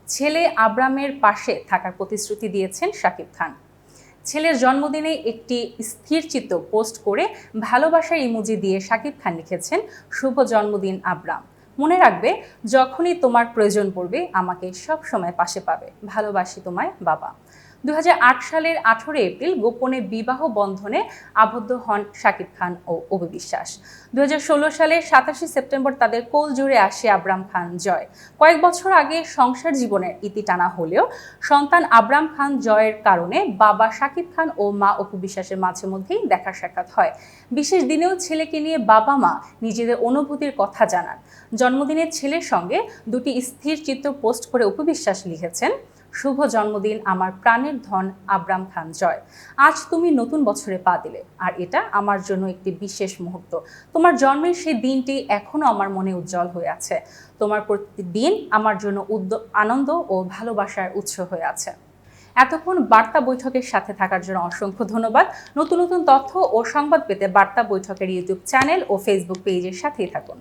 ছেলে আব্রামের পাশে থাকার প্রতিশ্রুতি দিয়েছেন শাকিব খান। ছেলের জন্মদিনে একটি স্থিরচিত্র পোস্ট করে ভালোবাসার ইমোজি দিয়ে শাকিব খান লিখেছেন, শুভ জন্মদিন আব্রাম। মনে রাখবে, যখনই তোমার প্রয়োজন পড়বে আমাকে সব সময় পাশে পাবে। ভালোবাসি তোমায়, বাবা। 2008 সালের 18 এপ্রিল গোপনে বিবাহ বন্ধনে আবদ্ধ হন শাকিব খান ও অপু বিশ্বাস। 2016 সালের 27 সেপ্টেম্বর তাদের কোল জুড়ে আসে আব্রাম খান জয়। কয়েক বছর আগে সংসার জীবনের ইতি টানা হলেও সন্তান আব্রাম খান জয়ের কারণে বাবা শাকিব খান ও মা অপু বিশ্বাসের মাঝে মধ্যেই দেখা সাক্ষাৎ হয়। বিশেষ দিনেও ছেলেকে নিয়ে বাবা মা নিজেদের অনুভূতির কথা জানান। জন্মদিনের ছেলের সঙ্গে দুটি স্থির চিত্র পোস্ট করে অপু বিশ্বাস লিখেছেন, শুভ জন্মদিন আমার প্রাণের ধন আব্রাম খান জয়। আজ তুমি নতুন বছরে পা দিলে, আর এটা আমার জন্য একটি বিশেষ মুহূর্ত। তোমার জন্মের সেই দিনটি এখনো আমার মনে উজ্জ্বল হয়ে আছে। তোমার প্রতিদিন আমার জন্য আনন্দ ও ভালোবাসার উৎস হয়ে আছে। এতক্ষণ বার্তা বৈঠকের সাথে থাকার জন্য অসংখ্য ধন্যবাদ। নতুন নতুন তথ্য ও সংবাদ পেতে বার্তা বৈঠকের ইউটিউব চ্যানেল ও ফেসবুক পেজের সাথেই থাকুন।